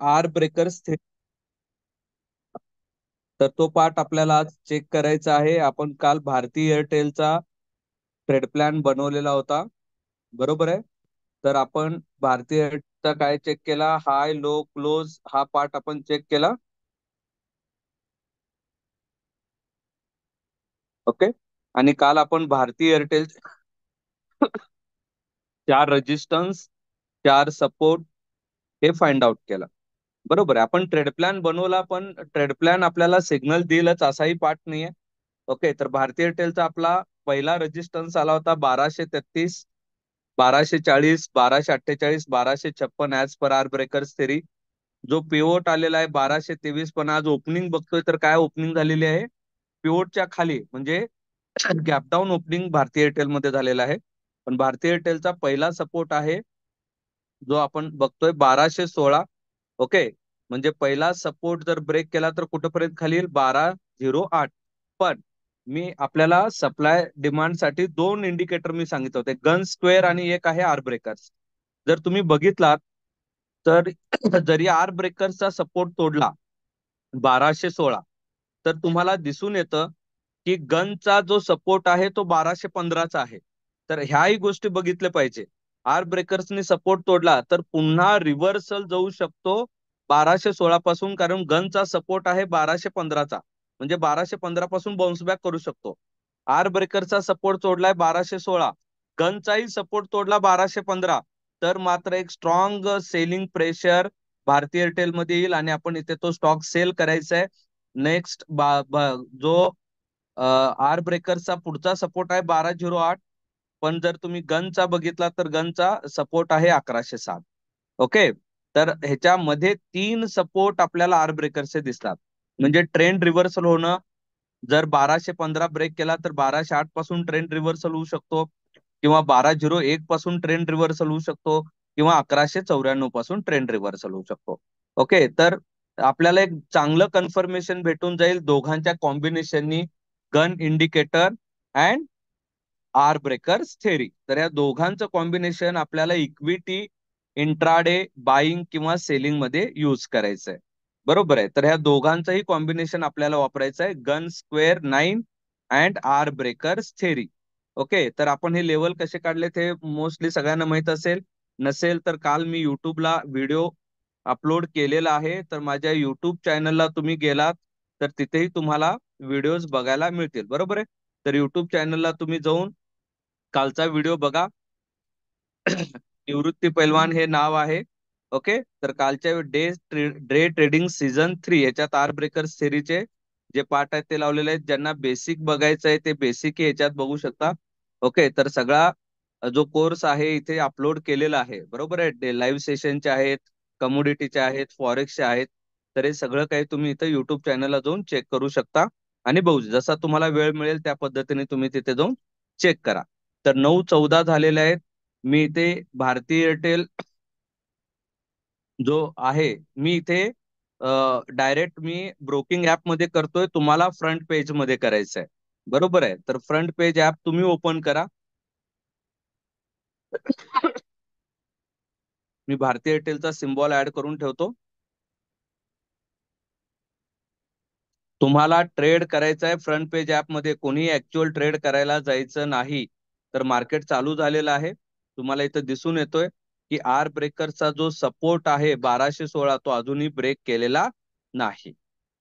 R breakers, तर तो part आपल्याला आज चेक करायचा आहे. आपण काल भारती एअरटेलचा ट्रेड प्लॅन बनवलेला होता, बरोबर आहे. तर आपण भारती एअरटेलचा काय चेक केला, हाय लो क्लोज हा पार्ट आपण चेक केला. ओके. आणि काल आपण भारती एअरटेल चार रेजिस्टन्स, चार सपोर्ट हे फाइंड आउट केलं. बरोबर आहे. आपण ट्रेड प्लॅन बनवला, पण ट्रेड प्लॅन आपल्याला सिग्नल देईलच असाही पार्ट नाहीये. ओके. तर भारती एअरटेलचा आपला पहिला रेजिस्टन्स आला होता 1233, 1240, 1248, 1256 as per R breakers theory. जो पिवोट आलेला आहे 1223, पण आज ओपनिंग बघतोय तर काय ओपनिंग झालेली आहे, पिवोटच्या खाली, म्हणजे गॅपडाऊन ओपनिंग भारती एअरटेल मध्ये झालेला आहे. पण भारती एअरटेलचा पहिला सपोर्ट आहे जो आपण बघतोय 1216. ओके. म्हणजे पहिला सपोर्ट जर ब्रेक केला तर कुठपर्यंत खाली येईल, 1208. पण मी आपल्याला सप्लाय डिमांड साठी दोन इंडिकेटर मी सांगितले होते, गन स्क्वेअर आणि एक आहे आर ब्रेकर्स. जर तुम्ही बघितलात तर जरी आर ब्रेकर्सचा सपोर्ट तोडला 1216, तर तुम्हाला दिसून येतं की गनचा जो सपोर्ट आहे तो 1215चा आहे. तर ह्याही गोष्टी बघितल्या पाहिजे. आर ब्रेकर्सने सपोर्ट तोडला तर पुन्हा रिव्हर्सल जाऊ शकतो 1216 पासून, कारण गनचा सपोर्ट आहे 1215चा, म्हणजे 1215 पासून बाउन्स बॅक करू शकतो. आर ब्रेकरचा सपोर्ट तोडलाय 1216, गनचाही सपोर्ट तोडला 1215, तर मात्र एक strong selling pressure Bharti Airtel मध्ये येईल आणि आपण इथे तो स्टॉक सेल करायचा आहे. नेक्स्ट जो आर ब्रेकरचा पुढचा सपोर्ट आहे 1208, पण जर तुम्ही गनचा बघितला तर गनचा सपोर्ट आहे 1107. ओके. तर ह्याच्यामध्ये तीन सपोर्ट आपल्याला आर ब्रेकरचे दिसतात. म्हणजे ट्रेंड रिव्हर्सल होणं, जर 1215 ब्रेक केला तर 1208 पासून ट्रेंड रिव्हर्सल होऊ शकतो, किंवा 1201 पासून ट्रेंड रिव्हर्सल होऊ शकतो, किंवा 1194 पासून ट्रेंड रिव्हर्सल होऊ शकतो. ओके. तर आपल्याला एक चांगलं कन्फर्मेशन भेटून जाईल दोघांच्या कॉम्बिनेशननी, Gann indicator and R breakers theory. तर या दोघांचं कॉम्बिनेशन आपल्याला इक्विटी इंट्राडे बाईंग किंवा सेलिंग मध्ये यूज करायचं आहे. बरोबर आहे. तर ह्या दोघांचंही कॉम्बिनेशन आपल्याला वापरायचं आहे, Gann square 9 and R breakers theory. Okay. तर आपण हे लेवल कसे काढले ते मोस्टली सगळ्यांना माहित असेल. नसेल तर काल मी युट्यूबला व्हिडिओ अपलोड केलेला आहे, तर माझ्या युट्यूब चॅनलला तुम्ही गेलात तर तिथेही तुम्हाला व्हिडिओज बघायला मिळतील. बरोबर आहे. तर युट्यूब चॅनलला तुम्ही जाऊन कालचा व्हिडिओ बघा. निवृत्ती पैलवान हे नाव आहे. ओके. तर कालच्या डे ट्रेडिंग सीझन 3 याच्यात आर ब्रेकर्स सिरीजचे जे पार्ट आहेत ते लावलेले आहेत. ज्यांना बेसिक बघायचं आहे ते बेसिक याच्यात बघू शकता. ओके. तर सगळा जो कोर्स आहे इथे अपलोड केलेला आहे. बरोबर आहे. लाईव्ह सेशनचे आहेत, कमोडिटीचे आहेत, फॉरेक्सचे आहेत. तर हे सगळं काही तुम्ही इथे युट्यूब चॅनलला जाऊन चेक करू शकता आणि बघू, जसा तुम्हाला वेळ मिळेल त्या पद्धतीने तुम्ही तिथे जाऊन चेक करा. तर 9-14 झालेले आहेत. मी इथे भारती एअरटेल जो आहे, मी इथे डायरेक्ट मी ब्रोकिंग ऍप मध्ये करतोय, तुम्हाला फ्रंट पेज मध्ये करायचं आहे. बरोबर आहे. तर फ्रंट पेज ऍप तुम्ही ओपन करा. मी भारती एअरटेलचा सिम्बॉल ऍड करून ठेवतो. तुम्हाला ट्रेड करायचा आहे फ्रंट पेज ऍप मध्ये, कोणी ऍक्च्युअल ट्रेड करायला जायचं नाही. तर मार्केट चालू झालेलं आहे. तुम्हाला इथं दिसून येतोय की आर ब्रेकरचा जो सपोर्ट आहे 1216 तो अजूनही ब्रेक केलेला नाही.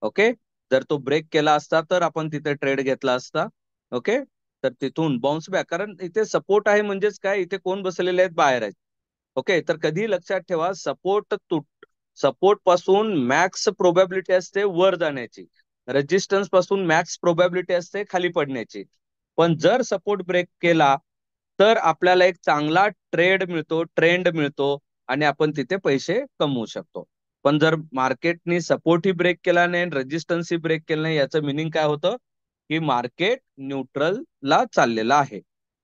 ओके. जर तो ब्रेक केला असता तर आपण तिथे ट्रेड घेतला असता. ओके. तर तिथून बाउन्स बॅक, कारण इथे सपोर्ट आहे म्हणजेच काय, इथे कोण बसलेले आहेत, बाहेर आहेत. ओके. तर कधी लक्षात ठेवा, सपोर्ट पासून मॅक्स प्रोबॅबिलिटी असते वर जाण्याची, रेजिस्टन्स पासून मॅक्स प्रोबॅबिलिटी असते खाली पडण्याची. पण जर सपोर्ट ब्रेक केला तर आपल्याला एक चांगला ट्रेंड मिळतो आणि आपण तिथे पैसे कमवू शकतो. पण जर मार्केटनी सपोर्टही ब्रेक केला नाही, रेजिस्टन्सही ब्रेक केला नाही, याचं मिनिंग काय होतं की मार्केट न्यूट्रल ला चाललेलं आहे.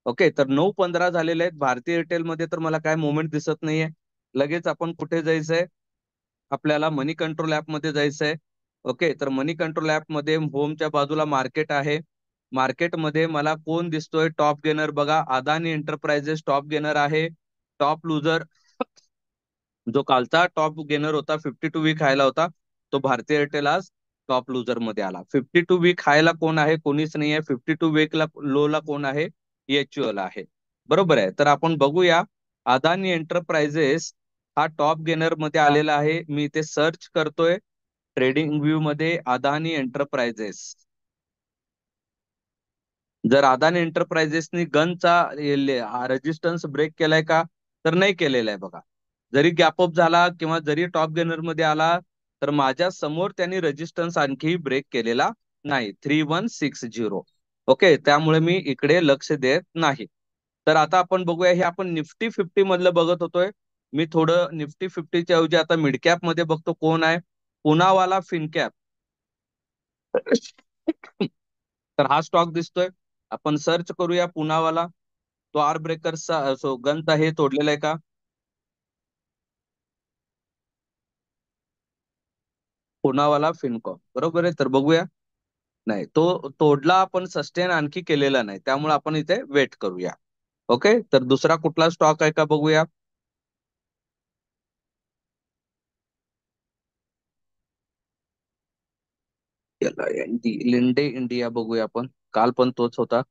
ओके. तर 9-15 झालेले आहेत. भारती एअरटेल मध्ये तर मला काय मुवमेंट दिसत नाहीये. लगेच आपण कुठे जायचंय, आपल्याला मनी कंट्रोल ऍप मध्ये जायचंय. ओके. तर मनी कंट्रोल ऍप मध्ये होमच्या बाजूला मार्केट आहे. मार्केटमध्ये मला कोण दिसतोय, टॉप गेनर बघा, अदानी एंटरप्राइजेस टॉप गेनर आहे. टॉप लुजर जो कालचा टॉप गेनर होता, 52 वीक हायला होता, तो भारती एअरटेल आज टॉप लुजर मध्ये आला. 52 वीक हायला कोण आहे? कोणीच नाही आहे. 52 वीक लो ला कोण आहे? एचयूएल आहे. बरोबर आहे. तर आपण बघूया, अदानी एंटरप्राइजेस हा टॉप गेनर मध्ये आलेला आहे. मी इथे सर्च करतोय ट्रेडिंग व्ह्यू मध्ये अदानी एंटरप्राइजेस. जर अदानी एंटरप्राइजेसनी गनचा रेजिस्टन्स ब्रेक केलाय का? तर नाही केलेला आहे बघा. जरी गॅपअप झाला किंवा जरी टॉप गेनर मध्ये आला, तर माझ्या समोर त्यांनी रेजिस्टन्स आणखी ब्रेक केलेला नाही. 3160. ओके, त्यामुळे मी इकडे लक्ष देत नाही. तर आता आपण बघूया, हे आपण निफ्टी 50 मधलं बघत होतोय. मी थोडं निफ्टी 50च्या ऐवजी आता मिड कॅप मध्ये बघतो कोण आहे. पुनावाला फिनकॅप. तर हा स्टॉक दिसतोय. आपण सर्च करूया पुनावाला. तो आर ब्रेकर्सचा गनचा हे तोडलेला आहे का? पुनावाला फिनकॉप बरोबर आहे. तर बघूया. नाही, तो तोडला पण सस्टेन आणखी केलेला नाही, त्यामुळे आपण इथे वेट करूया. ओके, तर दुसरा कुठला स्टॉक आहे का बघूया. याला लिंडे इंडिया बघूया आपण. काल पण तोच होता.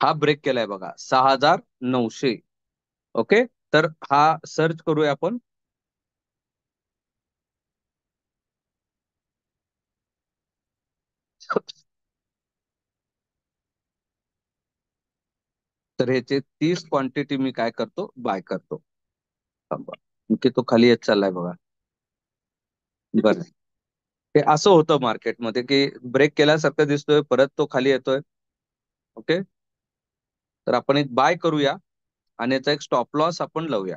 हा ब्रेक केलाय बघा, 6900. ओके, तर हा सर्च करूया आपण. तर ह्याचे 30 क्वांटिटी मी काय करतो, बाय करतो. थांबा. की तो खाली येत चाललाय बघा. बरं. हे असं होतं मार्केटमध्ये की ब्रेक केल्यासारखं दिसतोय, परत तो खाली येतोय. ओके, तर आपण एक बाय करूया आणि याचा एक स्टॉप लॉस आपण लावूया.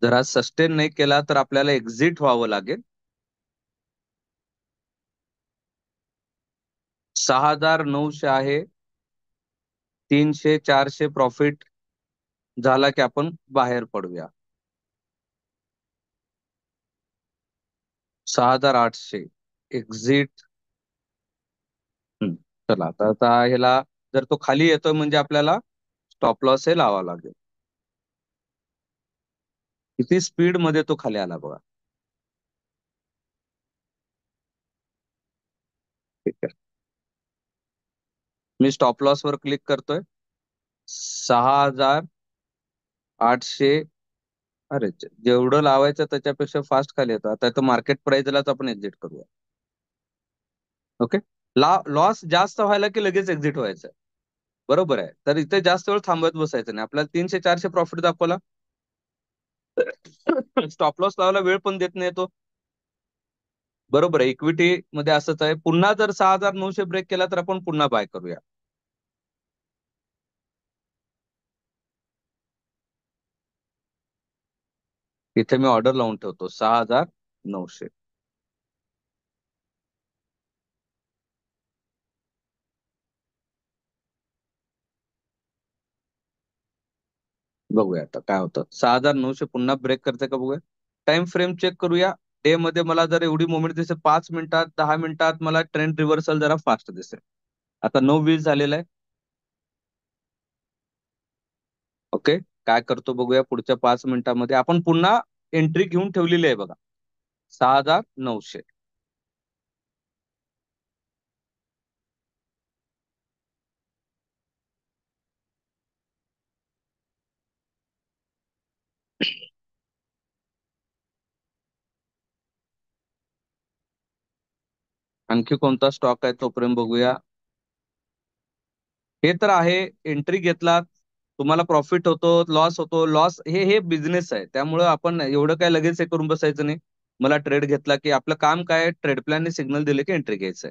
जर हा सस्टेन नाही केला तर आपल्याला एक्झिट व्हावं लागेल. 6900 आहे. 300 400 प्रॉफिट झाला की आपण बाहेर पडूया. 6800 एक्झिट. चला, आता ह्याला जर तो खाली येतोय म्हणजे आपल्याला स्टॉप लॉस हे लावावा लागेल. किती स्पीड मध्ये तो खाली आला बघा. ठीक आहे, मी स्टॉप लॉस वर क्लिक करतोय. 6800. अरे, जेवढं लावायचं त्याच्यापेक्षा फास्ट खाली येतं. आता तो मार्केट प्राइसलाच आपण एक्झिट करूया. ओके, लॉस जास्त व्हायला की लगेच एक्झिट व्हायचं. बरोबर आहे. तर इथे जास्त वेळ थांबत बसायचं नाही. आपल्याला 300 400 प्रॉफिट दाखवला. स्टॉप लॉस लावायला वेळ पण देत नाही तो. बरोबर आहे. इक्विटी मध्ये असंच आहे. पुन्हा जर 6900 ब्रेक केला तर आपण पुन्हा बाय करूया. इथे मी ऑर्डर लावून ठेवतो 6900. बघूया आता काय होतं. 6900 पुन्हा ब्रेक करते का बघूया. टाइम फ्रेम चेक करूया. डे मध्ये मला जर एवढी मोमेंट दिसेल, 5 मिनिटात 10 मिनिटात मला ट्रेंड रिव्हर्सल जरा फास्ट दिसेल. आता 9:20 झालेला आहे. ओके, काय करतो बघूया पुढच्या 5 मिनिटामध्ये. आपण पुन्हा एंट्री घेऊन ठेवलेली आहे बघा, 6900. आणखी कोणता स्टॉक आहे तोपर्यंत बघूया. हे तर आहे. एंट्री घेतला, तुम्हाला प्रॉफिट होतो, लॉस होतो. लॉस हे बिझनेस आहे, त्यामुळं आपण एवढं काय लगेच हे करून बसायचं नाही. मला ट्रेड घेतला की आपलं काम काय, ट्रेड प्लॅनने सिग्नल दिले की एंट्री घ्यायचंय.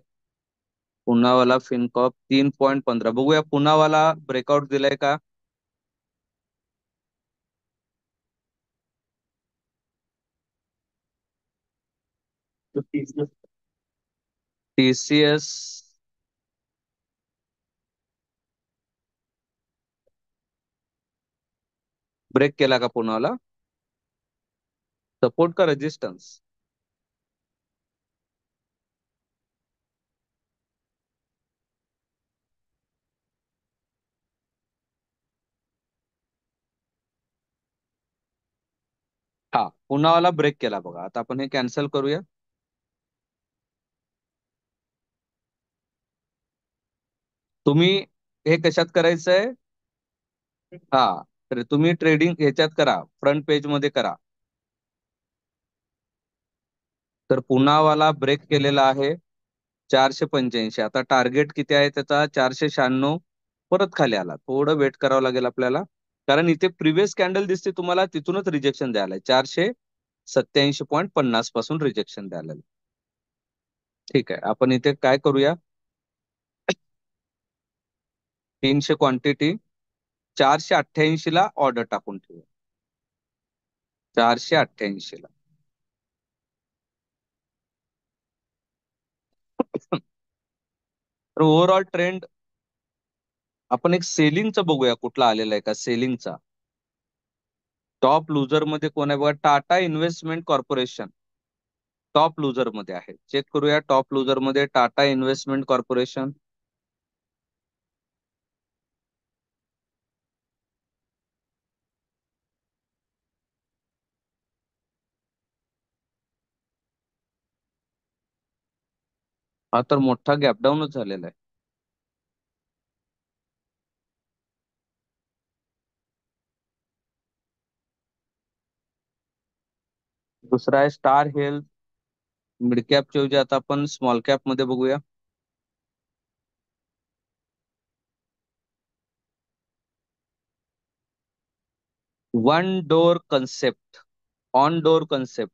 पुनावाला फिनकॉप 3.15 बघूया, पुनावाला ब्रेकआउट दिलाय का. टीसीएस ब्रेक केला का पुनावाला. सपोर्ट का रेजिस्टन्स? हा, पुन्हावाला ब्रेक केला बघा. आता आपण हे कॅन्सल करूया. तुम्ही हे कशात करायचंय? हा, तर तुम्ही ट्रेडिंग ह्याच्यात करा, फ्रंट पेज मध्ये करा. तर पुन्हावाला ब्रेक केलेला आहे 485. आता टार्गेट किती आहे त्याचा? 496. परत खाली आला. थोडं वेट करावं लागेल आपल्याला, कारण इथे प्रिव्हियस कॅन्डल दिसते तुम्हाला, तिथूनच रिजेक्शन द्यायला 487.50 पासून रिजेक्शन द्यायला. ठीक आहे, आपण इथे काय करूया? 300 क्वांटिटी 488 ला ऑर्डर टाकून ठेवूया. 488 ला. तर ओव्हरऑल ट्रेंड आपण एक सेलिंगचा बघूया, कुठला आलेला आहे का सेलिंगचा. टॉप लुजर मध्ये कोण आहे बघा? Tata investment corporation top loser मध्ये आहे. चेक करूया, टॉप लुजर मध्ये टाटा इन्व्हेस्टमेंट कॉर्पोरेशन. हा तर मोठा गॅपडाऊनच झालेला आहे. दुसरा आहे स्टार हेल्थ. मिड कॅपच्या ऐवजी आता आपण स्मॉल कॅप मध्ये बघूया. One door concept, on door concept,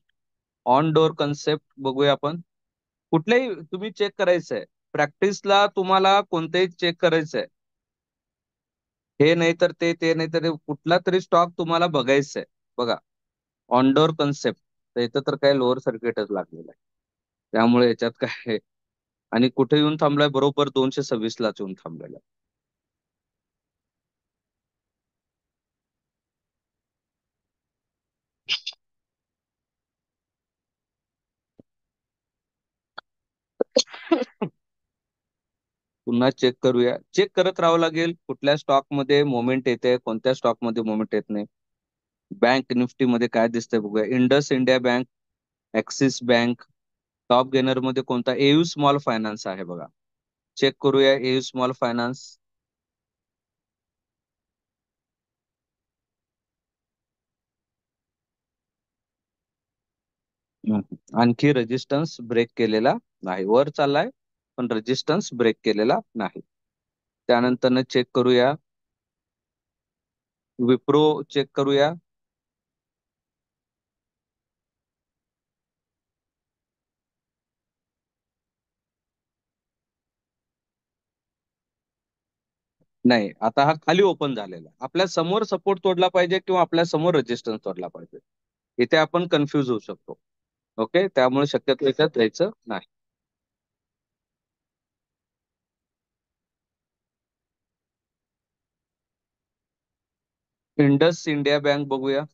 on door concept बघूया आपण. कुठल्याही तुम्ही चेक करायचंय, प्रॅक्टिसला तुम्हाला कोणतेही चेक करायचंय. हे नाही तर ते नाही तर कुठला तरी स्टॉक तुम्हाला बघायचा आहे. बघा, ऑनडोर कन्सेप्ट. तर इथं तर काय लोअर सर्किटच लागलेलं आहे, त्यामुळे याच्यात काय आहे. आणि कुठे येऊन थांबलाय? बरोबर 226 लाच येऊन थांबलेला आहे. पुन्हा चेक करूया. चेक करत राहावं लागेल, कुठल्या स्टॉक मध्ये मोमेंट येते, कोणत्या स्टॉक मध्ये मोमेंट येत नाही. बँक निफ्टी मध्ये काय दिसतंय बघूया. Indus India bank, axis bank. Top gainer मध्ये कोणता? एयू स्मॉल फायनान्स आहे बघा. चेक करूया एयू स्मॉल फायनान्स. आणखी रेजिस्टन्स ब्रेक केलेला नाही. वर चाललाय पण रेजिस्टन्स ब्रेक केलेला नाही. त्यानंतर चेक करूया विप्रो. चेक करूया. नाही, आता हा खाली ओपन झालेला आहे. आपल्या समोर सपोर्ट तोडला पाहिजे किंवा आपल्या समोर रेजिस्टन्स तोडला पाहिजे. इथे आपण कन्फ्युज होऊ शकतो. ओके, त्यामुळे शक्यतो याच्यात जायचं नाही. इंडस इंडिया बँक बघूया.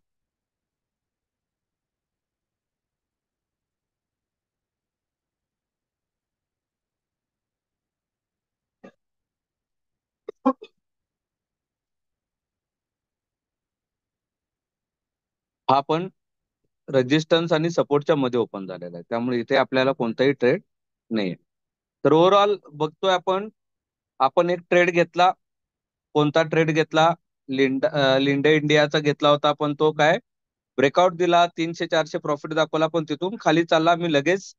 हा पण रेजिस्टन्स आणि सपोर्टच्या मध्ये ओपन झालेला आहे, त्यामुळे इथे आपल्याला कोणताही ट्रेड नाही. तर ओव्हरऑल बघतोय आपण. आपण एक ट्रेड घेतला. कोणता ट्रेड घेतला? लिंडे इंडियाचा घेतला होता, पण तो काय ब्रेकआउट दिला. 300-400 प्रॉफिट दाखवला, पण तिथून खाली चालला. मी लगेच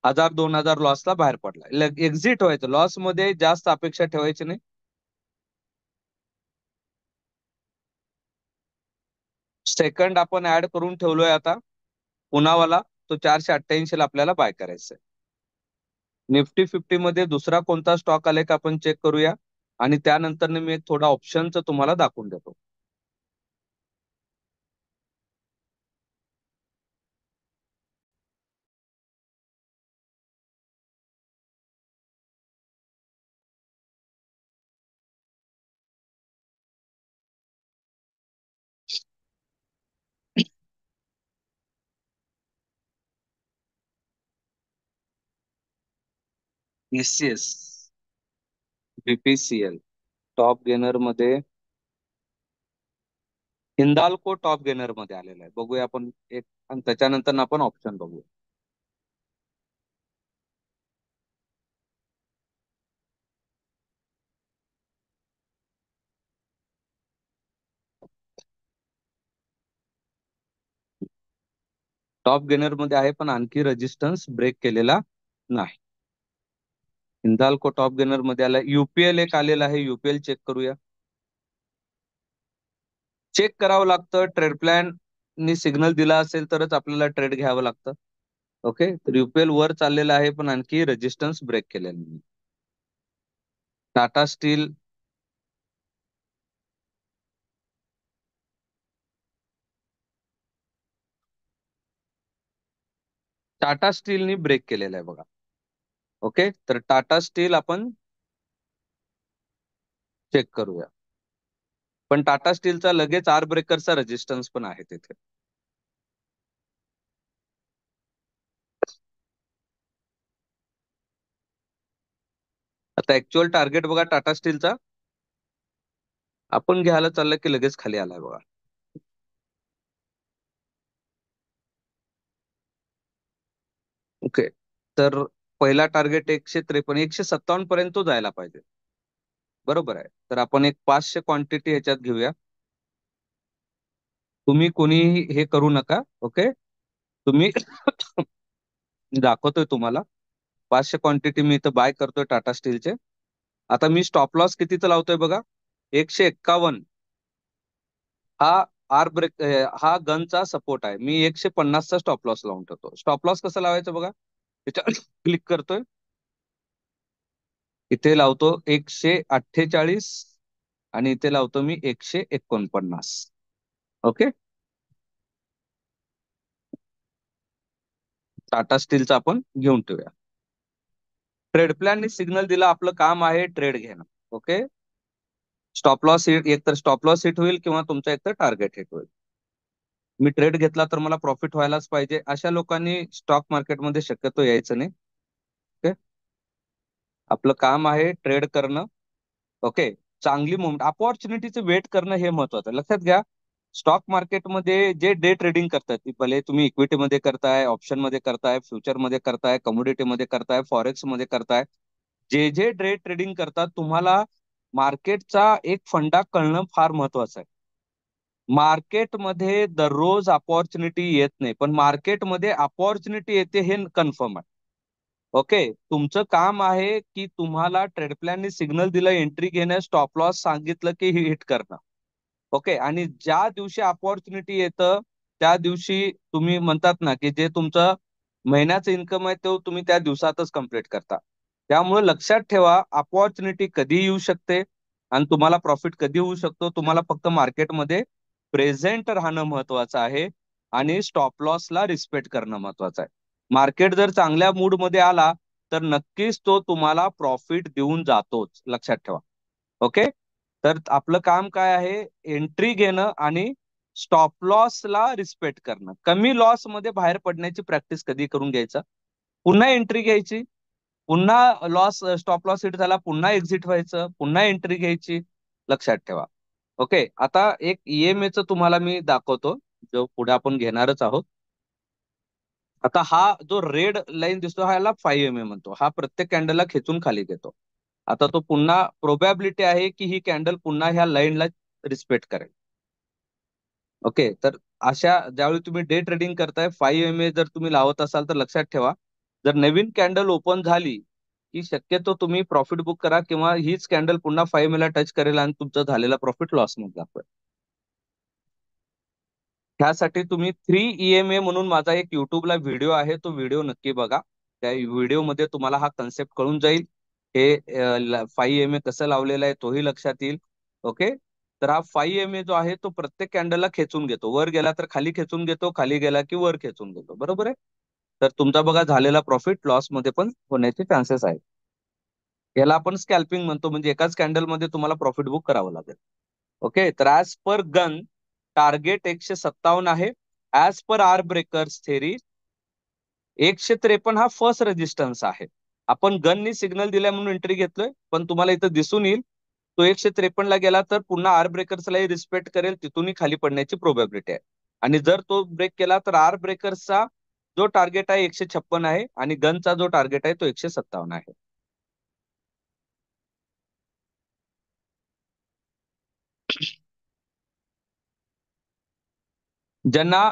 1000-2000 लॉसला बाहेर पडला. एक्झिट व्हायचं. लॉस मध्ये जास्त अपेक्षा ठेवायची नाही. सेकंड आपण ऍड करून ठेवलोय आता, पुनावाला. तो 488 ला आपल्याला बाय करायचा आहे. निफ्टी 50 मध्ये दुसरा कोणता स्टॉक आलाय का आपण चेक करूया. आणि त्यानंतर मी एक थोडा ऑप्शनचं तुम्हाला दाखवून देतो. TCS, BPCL. टॉप गेनर मध्ये हिंदाल्को टॉप गेनर मध्ये आलेला आहे. बघूया आपण एक, आणि त्याच्यानंतर आपण ऑप्शन बघूया. टॉप गेनर मध्ये आहे, पण आणखी रेजिस्टन्स ब्रेक केलेला नाही. हिंदाल्को टॉप गेनर मध्ये आला. युपीएल एक आलेला आहे, युपीएल चेक करूया. चेक करावं लागतं. ट्रेड प्लॅन नी सिग्नल दिला असेल तरच आपल्याला ट्रेड घ्यावं लागतं. ओके, तर युपीएल वर चाललेला आहे, पण आणखी रेजिस्टन्स ब्रेक केलेला नाही. टाटा स्टील, टाटा स्टीलनी ब्रेक केलेला आहे बघा. ओके, तर टाटा स्टील आपण चेक करूया. पण टाटा स्टीलचा लगेच आर ब्रेकरचा रेजिस्टन्स पण आहे तिथे. आता ऍक्च्युअल टार्गेट बघा टाटा स्टीलचा, आपण घ्यायला चाललं की लगेच खाली आलाय बघा. ओके, तर पहिला टार्गेट 153, 157 पर्यंत तो जायला पाहिजे. बरोबर आहे. तर आपण एक 500 क्वांटिटी ह्याच्यात घेऊया. तुम्ही कोणीही हे करू नका. ओके, तुम्ही दाखवतोय तुम्हाला 500 क्वांटिटी मी इथं बाय करतोय टाटा स्टीलचे. आता मी स्टॉप लॉस कितीचा लावतोय बघा, 151. हा आर ब्रेक, हा गनचा सपोर्ट आहे. मी 150चा स्टॉप लॉस लावून ठेवतो. स्टॉप लॉस कसं लावायचं बघा, त्याच्या क्लिक करतोय, इथे लावतो 148 आणि इथे लावतो मी 149. ओके, टाटा स्टीलचा आपण घेऊन ठेवूया. ट्रेड प्लॅननी सिग्नल दिला, आपलं काम आहे ट्रेड घेणं. ओके, स्टॉप लॉस हिट, एक तर स्टॉप लॉस हिट होईल किंवा तुमचा एकतर टार्गेट हिट होईल. मी ट्रेड घेतला तर मला प्रॉफिट व्हायलाच पाहिजे, अशा लोकांनी स्टॉक मार्केटमध्ये शक्यतो यायचं नाही. ओके, आपलं काम आहे ट्रेड करणं. ओके, चांगली मुवमेंट, अपॉर्च्युनिटीचं वेट करणं हे महत्वाचं आहे. लक्षात घ्या, स्टॉक मार्केटमध्ये जे डे ट्रेडिंग करतात, ती भले तुम्ही इक्विटीमध्ये करताय, ऑप्शन मध्ये करताय, फ्युचर मध्ये करताय, कमोडिटी मध्ये करताय, फॉरेक्स मध्ये करताय, जे जे डे ट्रेडिंग करतात, तुम्हाला मार्केटचा एक फंडा कळणं फार महत्वाचं आहे. मार्केटमध्ये दररोज अपॉर्च्युनिटी येत नाही, पण मार्केटमध्ये अपॉर्च्युनिटी येते हे कन्फर्म आहे. ओके, तुमचं काम आहे की तुम्हाला ट्रेड प्लॅननी सिग्नल दिलं एंट्री घेणं, स्टॉप लॉस सांगितलं की हिट करणं. ओके, आणि ज्या दिवशी अपॉर्च्युनिटी येतं त्या दिवशी तुम्ही म्हणतात ना की जे तुमचं महिन्याचं इन्कम आहे तो तुम्ही त्या दिवसातच कम्प्लीट करता. त्यामुळे लक्षात ठेवा, अपॉर्च्युनिटी कधी येऊ शकते आणि तुम्हाला प्रॉफिट कधी होऊ शकतो. तुम्हाला फक्त मार्केटमध्ये प्रेझेंट राहणं महत्वाचं आहे आणि स्टॉप लॉसला रिस्पेक्ट करणं महत्वाचं आहे. मार्केट जर चांगल्या मूड मध्ये आला तर नक्कीच तो तुम्हाला प्रॉफिट देऊन जातोच, लक्षात ठेवा. ओके, तर आपलं काम काय आहे, एंट्री घेणं आणि स्टॉप लॉसला रिस्पेक्ट करणं. कमी लॉस मध्ये बाहेर पडण्याची प्रॅक्टिस कधी करून घ्यायचं, पुन्हा एंट्री घ्यायची, पुन्हा लॉस, स्टॉप लॉस हिट झाला पुन्हा एक्झिट व्हायचं, पुन्हा एंट्री घ्यायची. लक्षात ठेवा. ओके, आता एक ईएमए च तुम्हाला मी दाखवतो, जो पुढे आपण घेणारच आहोत. आता हा जो रेड लाईन दिसतो हा याला 5 म्हणतो. हा प्रत्येक कॅन्डलला खेचून खाली घेतो. आता तो पुन्हा प्रोबॅबिलिटी आहे की ही कॅन्डल पुन्हा ह्या लाईनला रिस्पेक्ट करेल. ओके, तर अशा ज्यावेळी तुम्ही डे ट्रेडिंग करताय, 5 जर तुम्ही लावत असाल तर लक्षात ठेवा, जर नवीन कॅन्डल ओपन झाली की शक्यतो तुम्ही प्रॉफिट बुक करा, किंवा हीच कॅन्डल पुन्हा 5 ला टच करेल आणि तुमचा झालेला प्रॉफिट लॉस मध्ये दाखवेल. त्यासाठी तुम्ही 3 EMA म्हणून माझा एक युट्यूबला व्हिडिओ आहे, तो व्हिडिओ नक्की बघा. त्या व्हिडिओमध्ये तुम्हाला हा कन्सेप्ट कळून जाईल. हे 5 EMA कसं लावलेलं आहे तोही लक्षात येईल. ओके, तर हा 5 EMA जो आहे तो प्रत्येक कॅन्डलला खेचून घेतो. वर गेला तर खाली खेचून घेतो, खाली गेला की वर खेचून घेतो. बरोबर आहे. तर तुमचा बघा झालेला प्रॉफिट लॉस मध्ये पण होण्याचे चान्सेस आहेत. याला आपण स्कॅल्पिंग म्हणतो, म्हणजे एकाच कॅन्डलमध्ये तुम्हाला प्रॉफिट बुक करावं लागेल. ओके, तर ऍज पर गन टार्गेट 157 आहे. As per R breakers theory 153 हा फर्स्ट रेजिस्टन्स आहे. आपण गननी सिग्नल दिलाय म्हणून एंट्री घेतलोय, पण तुम्हाला इथं दिसून येईल तो 153 ला गेला तर पुन्हा आर ब्रेकर्सलाही रिस्पेक्ट करेल, तिथूनही खाली पडण्याची प्रोबॅबिलिटी आहे. आणि जर तो ब्रेक केला तर आर ब्रेकर्सचा जो टार्गेट आहे 156 आहे आणि गनचा जो टार्गेट आहे तो 157 आहे. ज्यांना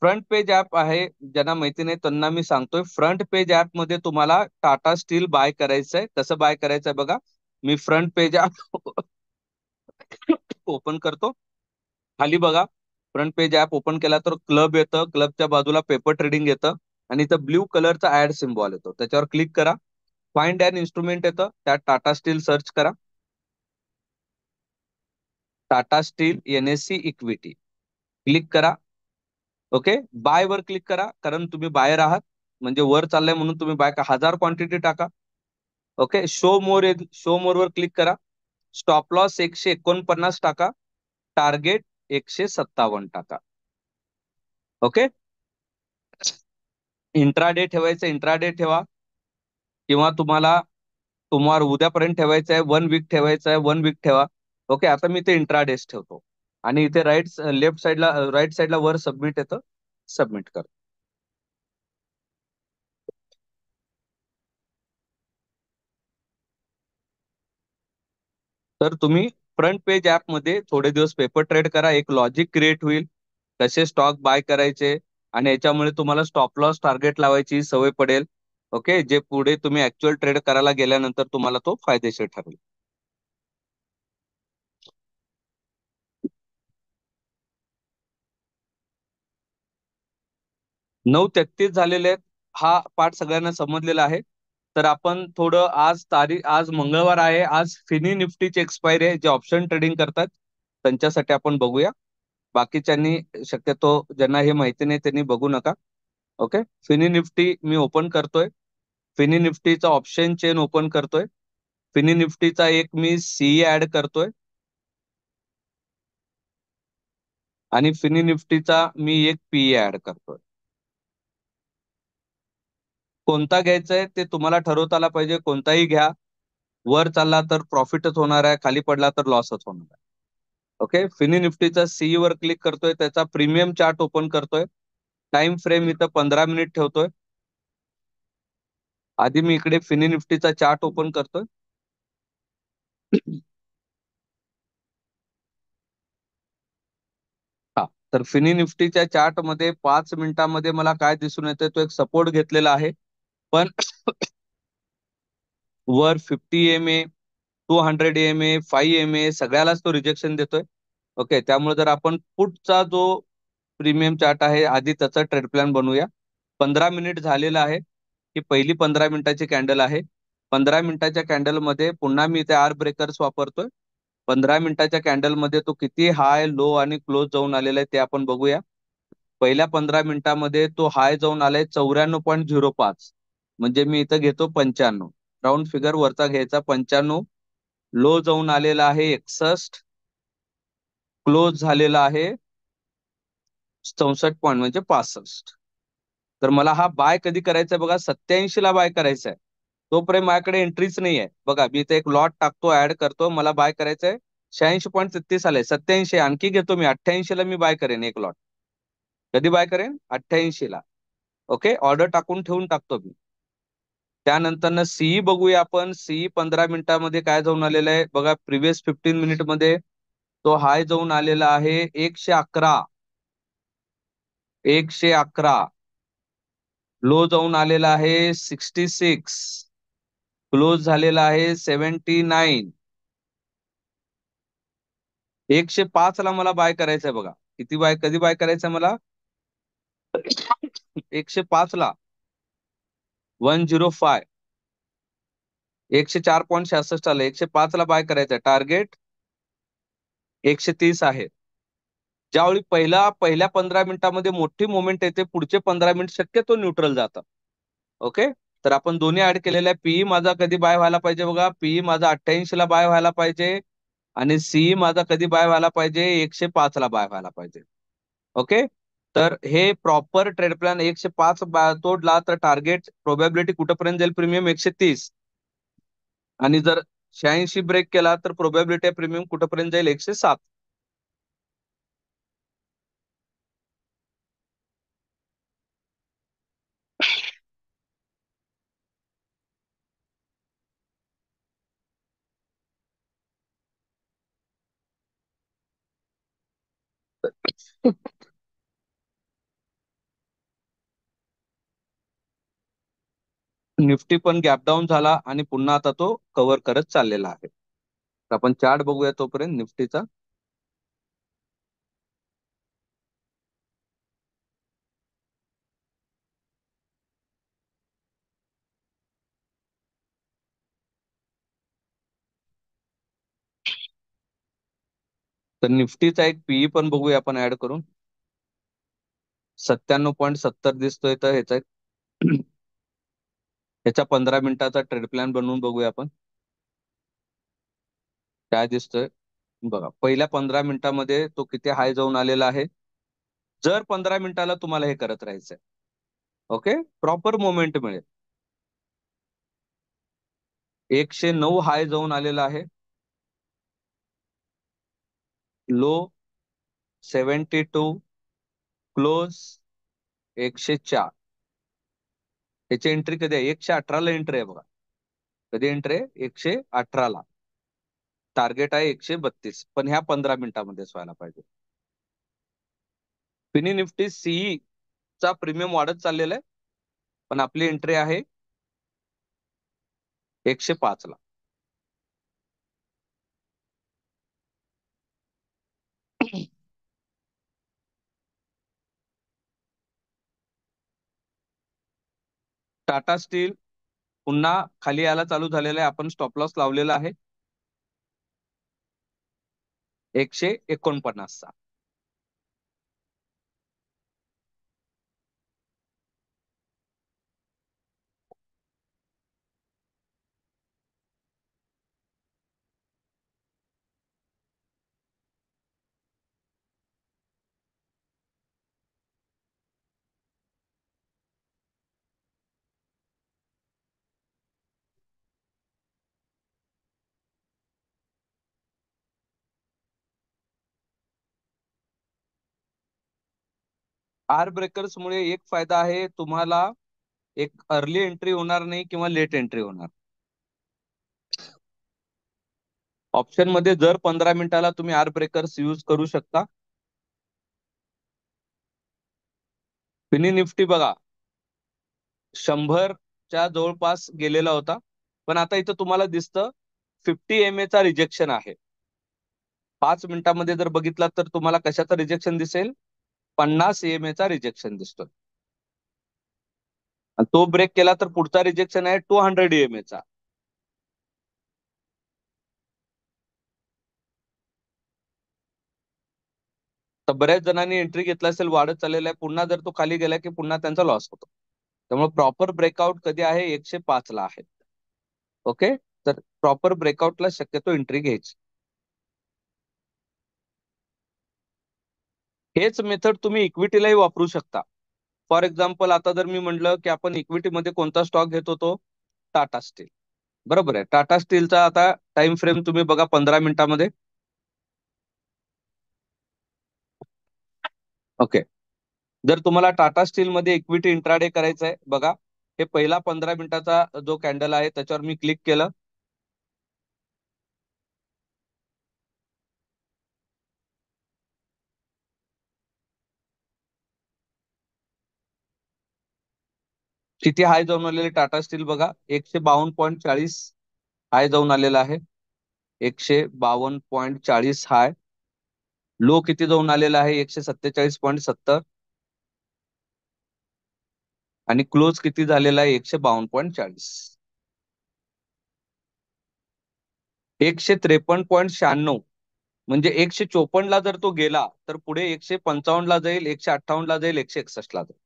फ्रंट पेज ऍप आहे, ज्यांना माहिती नाही त्यांना मी सांगतोय, फ्रंट पेज ऍप मध्ये तुम्हाला टाटा स्टील बाय करायचंय. कसं बाय करायचंय बघा, मी फ्रंट पेज ऍप ओपन करतो. खाली बघा, फ्रंट पेज ऍप ओपन केला तर क्लब येतं, क्लबच्या बाजूला पेपर ट्रेडिंग येतं आणि इथं ब्ल्यू कलरचा ऍड सिम्बॉल येतो, त्याच्यावर क्लिक करा. फाइंड अँड इन्स्ट्रुमेंट येतं, त्यात टाटा स्टील सर्च करा. Tata steel NSE equity click करा. ओके, बाय वर क्लिक करा, कारण तुम्ही बायर आहात, म्हणजे वर चाललंय म्हणून तुम्ही बाय का 1000 क्वांटिटी टाका. ओके, शो मोर वर क्लिक करा. स्टॉप लॉस 149 टाका, टार्गेट 157 टाका. ओके, इंट्राडे ठेवायचं इंट्राडे ठेवा, किंवा तुम्हाला उद्यापर्यंत ठेवायचं आहे, 1 वीक ठेवायचं आहे, 1 वीक ठेवा. ओके, आता मी ते इंट्राडेच ठेवतो आणि इथे राईट साईडला वर सबमिट येतं, सबमिट कर. तर तुम्ही फ्रंट पेज ऍप मध्ये थोडे दिवस पेपर ट्रेड करा, एक लॉजिक क्रिएट होईल कसे स्टॉक बाय करायचे, आणि याच्यामुळे तुम्हाला स्टॉप लॉस टार्गेट लावायची सवय पडेल. ओके, जे पुढे तुम्ही ऍक्च्युअल ट्रेड करायला गेल्यानंतर तुम्हाला तो फायदेशीर ठरेल. 9:33 झालेले आहेत. हा पाठ सगळ्यांना समजलेला आहे. तर आपण थोडं आज मंगळवार आहे, आज फिनी निफ्टीची एक्सपायरी आहे. जे ऑप्शन ट्रेडिंग करतात त्यांच्यासाठी आपण बघूया. बाकीच्यांनी शक्यतो ज्यांना हे माहिती नाही त्यांनी बघू नका. ओके, फिनी निफ्टी मी ओपन करतोय. फिनी निफ्टीचा ऑप्शन चेन ओपन करतोय. फिनी निफ्टीचा एक मी सीई ऍड करतोय आणि फिनी निफ्टीचा मी एक पीई ऍड करतोय. कोणता घ्यायचा आहे ते तुम्हाला ठरवता आला पाहिजे, कोणताही घ्या. वर चालला तर प्रॉफिटच होणार आहे, खाली पडला तर लॉसच होणार आहे. ओके, फिनी निफ्टीचा सीई वर क्लिक करतोय, त्याचा प्रीमियम चार्ट ओपन करतोय. टाइम फ्रेम इथं 15 मिनिट ठेवतोय. आधी मी इकडे फिनी निफ्टीचा चार्ट ओपन करतोय. हा, तर फिनी निफ्टीच्या चार्ट मध्ये 5 मिनिटांमध्ये मला काय दिसून येते, तो एक सपोर्ट घेतलेला आहे, पण वर 50 MA, 200 MA, 5 MA सगळ्यालाच तो रिजेक्शन देतोय. ओके, त्यामुळे जर आपण पुटचा जो प्रीमियम चार्ट आहे आधी त्याचा ट्रेड प्लॅन बनवूया. 15 मिनिट झालेला आहे, ही पहिली 15 मिनिटाची कॅन्डल आहे. 15 मिनिटाच्या कॅन्डल मध्ये पुन्हा मी इथे आर ब्रेकर्स वापरतोय. 15 मिनिटाच्या कॅन्डल मध्ये तो किती हाय लो आणि क्लोज जाऊन आलेला आहे ते आपण बघूया. पहिल्या 15 मिनिटामध्ये तो हाय जाऊन आलाय 94.05, म्हणजे मी इथं घेतो 95, राऊंड फिगर वरचा घ्यायचा 95. लो जाऊन आलेला आहे 61, क्लोज झालेला आहे 64 पॉईंट म्हणजे 65. तर मला हा बाय कधी करायचा आहे बघा, 87 ला बाय करायचा आहे. तोपर्यंत माझ्याकडे एंट्रीच नाही आहे. बघा, मी इथे एक लॉट टाकतो, ऍड करतो, मला बाय करायचं आहे. 86.33 आलंय, 87 आणखी घेतो मी, 88 ला मी बाय करेन एक लॉट. कधी बाय करेन? 88 ला. ओके, ऑर्डर टाकून ठेवून टाकतो मी. त्यानंतर सीई बघूया आपण. सीई 15 मिनिटामध्ये काय जाऊन आलेलं आहे बघा, प्रिव्हियस 15 मिनिट मध्ये तो हाय जाऊन आलेला आहे 111. 111 लो जाऊन आलेला आहे 66, क्लोज झालेला आहे 79. 105 ला मला बाय करायचंय बघा. कधी बाय करायचंय मला? 105 ला, 105, 104.66 आलं, 105 ला बाय करायचंय. टार्गेट 130 आहे. ज्यावेळी पहिल्या 15 मिनिटामध्ये मोठी मुवमेंट येते, पुढचे 15 मिनिट शक्यतो न्यूट्रल जातात. ओके, तर आपण दोन्ही ऍड केलेल्या आहे. पीई माझा कधी बाय व्हायला पाहिजे बघा, पीई माझा 88 ला बाय व्हायला पाहिजे आणि सीई माझा कधी बाय व्हायला पाहिजे, 105 ला बाय व्हायला पाहिजे. ओके, तर हे प्रॉपर ट्रेड प्लॅन 105 तोडला तर टार्गेट प्रोबॅबिलिटी कुठपर्यंत जाईल प्रीमियम 130. आणि जर 86 ब्रेक केला तर प्रोबॅबिलिटी प्रीमियम कुठपर्यंत जाईल 107. निफ्टी पण गॅप डाऊन झाला आणि पुन्हा आता तो कव्हर करत चाललेला आहे. तर आपण चार्ट बघूया तोपर्यंत निफ्टीचा. तर निफ्टीचा एक पीई पण बघूया आपण ऍड करून. 97.70 दिसतोय. तर ह्याचा 15 मिनिटाचा ट्रेड प्लॅन बनवून बघूया आपण काय दिसतोय. बघा पहिल्या 15 मिनिटामध्ये तो किती हाय जाऊन आलेला आहे. जर 15 मिनिटाला तुम्हाला हे करत राहायचंय, ओके, प्रॉपर मोमेंट मिळेल. 109 हाय जाऊन आलेला आहे. Low 72, close 104. याची एंट्री कधी आहे? 118ला एंट्री आहे बघा. कधी एंट्री आहे? 118ला. टार्गेट आहे 132, पण ह्या 15 मिनिटामध्येच व्हायला पाहिजे. फिनी निफ्टी सीई चा प्रीमियम वाढत चाललेला आहे, पण आपली एंट्री आहे 105ला. टाटा स्टील पुन्हा खाली यायला चालू झालेला आहे. आपण स्टॉप लॉस लावलेला आहे 149चा. आर ब्रेकर्स मुळे एक फायदा आहे तुम्हाला, एक अर्ली एंट्री होणार नाही किंवा लेट एंट्री होणार. ऑप्शन मध्ये जर 15 मिनिटाला तुम्ही आर ब्रेकर्स यूज करू शकता. फिनी निफ्टी बघा 100च्या जवळपास गेलेला होता, पण आता इथं तुम्हाला दिसतं 50 MA चा रिजेक्शन आहे. 5 मिनिटामध्ये जर बघितला तर तुम्हाला कशाचा रिजेक्शन दिसेल? 50 EMA चा रिजेक्शन दिसतोय. आणि तो ब्रेक केला तर पुढचा रिजेक्शन आहे 200 EMA चा. तर बऱ्याच जणांनी एंट्री घेतला असेल, वाढत चाललेला आहे. पुन्हा जर तो खाली गेला की पुन्हा त्यांचा लॉस होतो. त्यामुळे प्रॉपर ब्रेकआउट कधी आहे? 105ला आहे. ओके, तर प्रॉपर ब्रेकआउटला शक्यतो एंट्री घ्यायची. हेच मेथड तुम्ही इक्विटीलाही वापरू शकता. फॉर एक्झाम्पल आता जर मी म्हटलं की आपण इक्विटीमध्ये कोणता स्टॉक घेत होतो? टाटा स्टील. बरोबर आहे. टाटा स्टीलचा आता टाइम फ्रेम तुम्ही बघा 15 मिनिटामध्ये. ओके, जर तुम्हाला टाटा स्टील मध्ये इक्विटी इंट्राडे करायचं आहे बघा, हे पहिला 15 मिनिटाचा जो कॅन्डल आहे त्याच्यावर मी क्लिक केलं. किती हाय जाऊन आलेले टाटा स्टील बघा, 152.40 हाय जाऊन आलेला आहे. 152.40 हाय. लो किती जाऊन आलेला आहे? 147.70. आणि क्लोज किती झालेला आहे? 152.40. 153.96. म्हणजे 154ला जर तो गेला तर पुढे 155ला जाईल, 158ला जाईल, 161ला जाईल.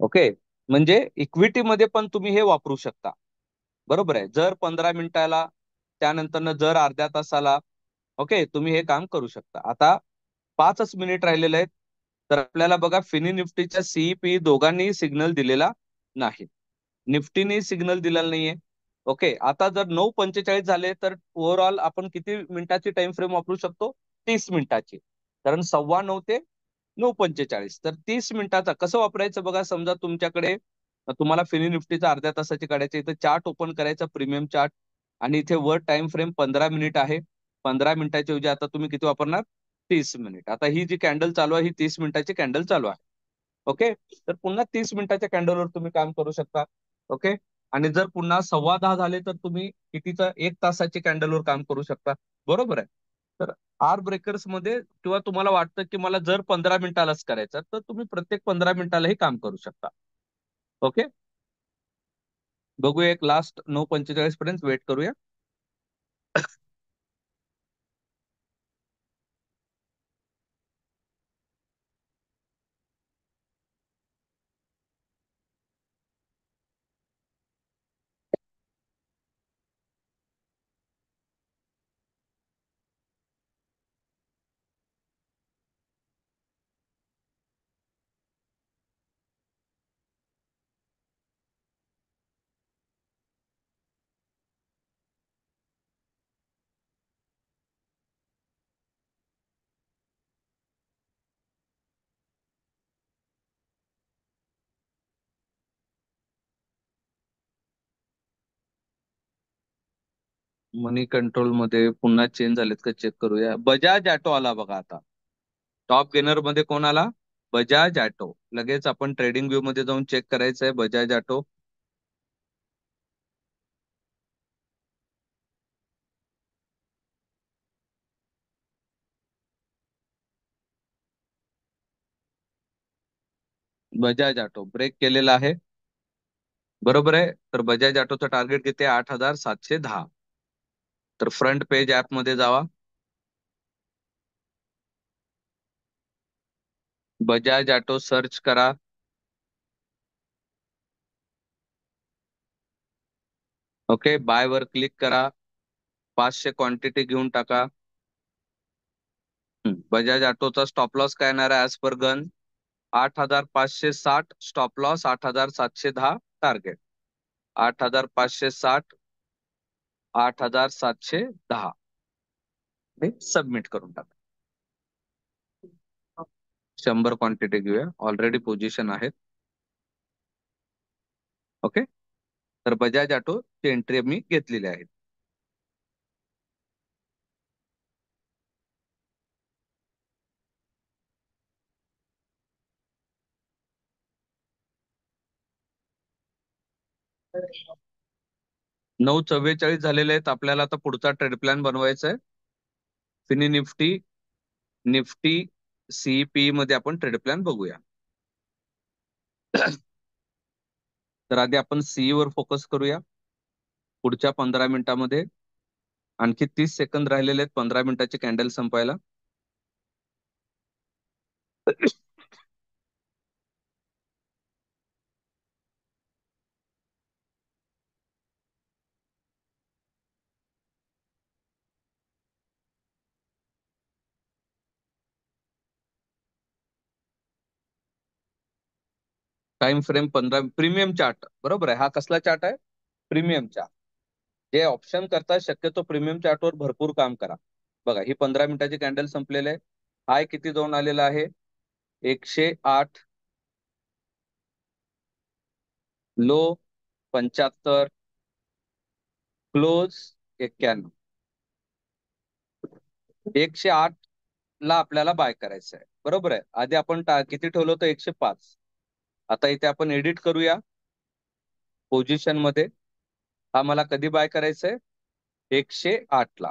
ओके, म्हणजे इक्विटीमध्ये पण तुम्ही हे वापरू शकता. बरोबर आहे. जर 15 मिनिटाला, त्यानंतर जर अर्ध्या तासाला, ओके, तुम्ही हे काम करू शकता. आता 5च मिनिट राहिलेले आहेत. तर आपल्याला बघा फिनी निफ्टीच्या सीईपी दोघांनीही सिग्नल दिलेला नाही. निफ्टीने सिग्नल दिलेला नाहीये. ओके, आता जर 9:45 झाले तर ओव्हरऑल आपण किती मिनिटाची टाइम फ्रेम वापरू शकतो? 30 मिनिटाची. कारण 9:15 ते 9:45, तर 30 मिनिटाचा कसं वापरायचं बघा. समजा तुमच्याकडे तुम्हाला फिनी निफ्टीचा अर्ध्या तासाची काढायची, इथं चार्ट ओपन करायचा, प्रीमियम चार्ट, आणि इथे वर टाइम फ्रेम 15 मिनिट आहे. 15 मिनिटाच्या ऐवजी आता तुम्ही किती वापरणार? 30 मिनिट. आता ही जी कॅन्डल चालू आहे ही 30 मिनिटाची कॅन्डल चालू आहे. ओके, तर पुन्हा 30 मिनिटाच्या कॅन्डलवर तुम्ही काम करू शकता. ओके, आणि जर पुन्हा 10:15 झाले तर तुम्ही कितीचा 1 तासाची कॅन्डलवर काम करू शकता. बरोबर आहे. तर आर ब्रेकर्स मध्ये किंवा तुम्हाला वाटतं की मला जर 15 मिनिटालाच करायचं तर तुम्ही प्रत्येक 15 मिनिटालाही काम करू शकता. ओके, बघूया एक लास्ट 9:45 पर्यंत वेट करूया. मनी कंट्रोल मध्ये पुन्हा चेंज झालेत का चेक करूया. बजाज ऑटो आला बघा आता. टॉप गेनर मध्ये कोण आला? बजाज ऑटो. लगेच आपण ट्रेडिंग व्ह्यू मध्ये जाऊन चेक करायचंय Bajaj Auto. Bajaj Auto break केलेला आहे. बरोबर आहे. तर बजाज ऑटोचं टार्गेट किती आहे? 8,710. तर फ्रंट पेज ऍप मध्ये जावा. बजाज ऑटो सर्च करा. ओके, बाय वर क्लिक करा. 500 क्वांटिटी घेऊन टाका. बजाज ऑटोचा स्टॉप लॉस काय येणार आहे ऍज पर gun? 8,560 stop loss, 8,710 target. 8,560, 8,710. Submit करून टाका. 100 क्वांटिटी घेऊया, ऑलरेडी पोझिशन आहेत. ओके, तर बजाज ऑटोची एंट्री मी घेतलेली आहे. 9:44 झालेले आहेत. आपल्याला आता पुढचा ट्रेड प्लॅन बनवायचा आहे. फिनी निफ्टी, निफ्टी सीईपी मध्ये आपण ट्रेड प्लॅन बघूया. तर आधी आपण सीई वर फोकस करूया. पुढच्या 15 मिनिटामध्ये आणखी 30 सेकंद राहिलेले आहेत 15 मिनिटाची कॅन्डल संपायला. Time frame 15, premium chart. बरोबर आहे. हा कसला चार्ट आहे? Premium chart. जे ऑप्शन करता शक्यतो प्रीमियम चार्टवर भरपूर काम करा. बघा, ही 15 मिनिटाची कॅन्डल संपलेली आहे. हाय किती जाऊन आलेला आहे? 108. लो 75. क्लोज 91. 108 ला आपल्याला बाय करायचं आहे. बरोबर आहे. आधी आपण किती ठेवलं होतं? 105. आता इथे आपण एडिट करूया पोझिशन मध्ये. हा मला कधी बाय करायचा आहे? 108 ला.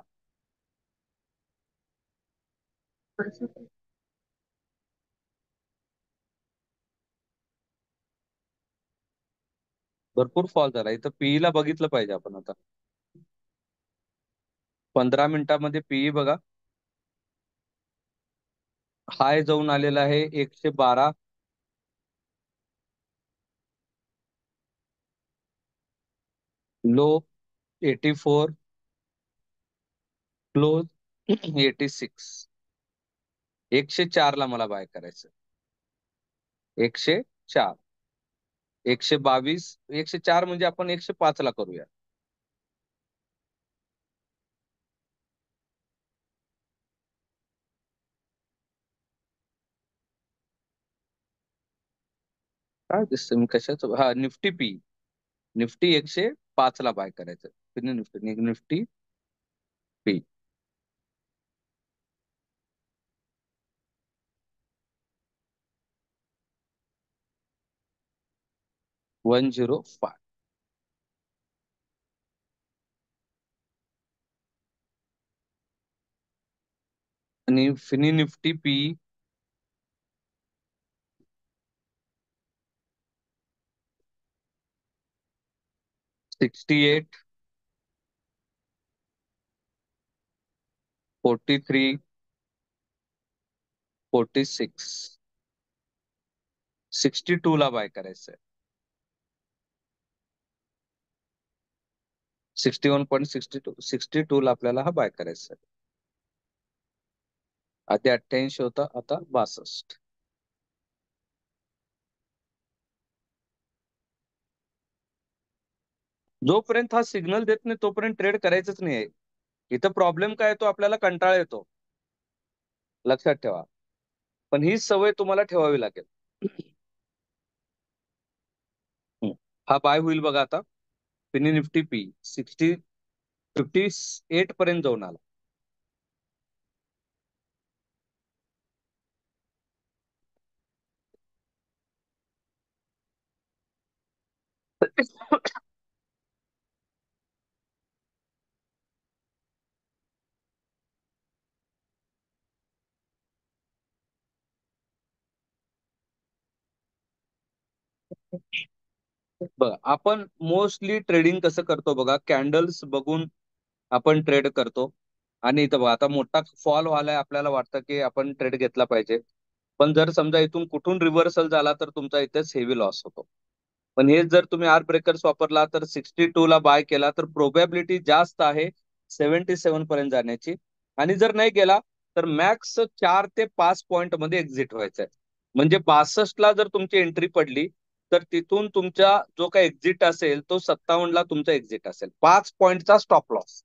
भरपूर फॉल झाला. इथं पीई ला बघितलं पाहिजे आपण आता. 15 मिनिटामध्ये पीई बघा, हाय जाऊन आलेला आहे 112. लो 84. क्लोज 86. 104 ला मला बाय करायचं. 104, 122, 104 म्हणजे आपण 105 ला करूया. काय दिसतं मी कशाचं, हा निफ्टी पी, निफ्टी 105 ला बाय करायचं. Nifty Nifty P 105. आणि फिनी निफ्टी पी 68, 43, 46, 62 ला बाय करायचंय. 61.62 ला आपल्याला हा बाय करायचा आहे. आधी 88 होता, आता 62. जोपर्यंत हा सिग्नल देत नाही तोपर्यंत ट्रेड करायचंच नाही आहे. इथं प्रॉब्लेम काय येतो, आपल्याला कंटाळा येतो, लक्षात ठेवा. पण ही सवय तुम्हाला ठेवावी लागेल. हम्म. हा बाय होईल बघा आता. फिनी निफ्टी पी 58 पर्यंत जाऊन आला. बघा, आपण मोस्टली ट्रेडिंग कसं करतो बघा, कॅन्डल्स बघून आपण ट्रेड करतो. आणि इथं बघा, आता मोठा फॉल व्हायलाय, आपल्याला वाटतं की आपण ट्रेड घेतला पाहिजे. पण जर समजा इथून कुठून रिव्हर्सल झाला तर तुमचा इथेच हेवी लॉस होतो. पण हेच जर तुम्ही आर ब्रेकर्स वापरला तर 62 ला बाय केला तर प्रोबॅबिलिटी जास्त आहे 77 पर्यंत जाण्याची. आणि जर नाही गेला तर मॅक्स 4 ते 5 पॉईंट मध्ये एक्झिट व्हायचंय. म्हणजे 62 ला जर तुमची एंट्री पडली तर तिथून तुमचा जो काही एक्झिट असेल तो 57 ला तुमचा एक्झिट असेल. 5 पॉईंटचा स्टॉप लॉस,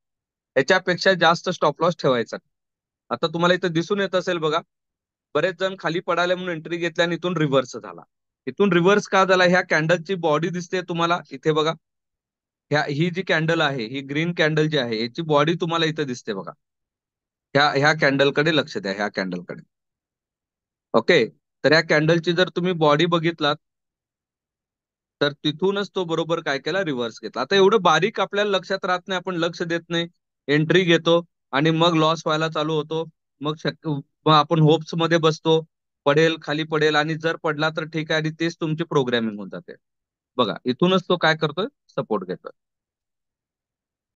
याच्यापेक्षा जास्त स्टॉप लॉस ठेवायचा. आता तुम्हाला इथं दिसून येत असेल बघा, बरेच जण खाली पडाले म्हणून एंट्री घेतल्या आणि इथून रिव्हर्स झाला. इथून रिव्हर्स का झाला, ह्या कॅन्डलची बॉडी दिसते तुम्हाला इथे बघा. ही जी कॅन्डल आहे, ही ग्रीन कॅन्डल जी आहे, याची बॉडी तुम्हाला इथे दिसते बघा. ह्या ह्या कॅन्डलकडे लक्ष द्या, ह्या कॅन्डलकडे. ओके. तर ह्या कॅन्डलची जर तुम्ही बॉडी बघितलात तर तिथूनच तो बरोबर काय केला, रिव्हर्स घेतला. आता एवढं बारीक आपल्याला लक्षात राहत नाही, आपण लक्ष देत नाही, एंट्री घेतो आणि मग लॉस व्हायला चालू होतो. मग आपण होप्स मध्ये बसतो, पडेल खाली पडेल, आणि जर पडला तर ठीक आहे, आणि तेच तुमची प्रोग्रामिंग होऊन जाते. बघा, इथूनच तो काय करतोय, सपोर्ट घेतोय.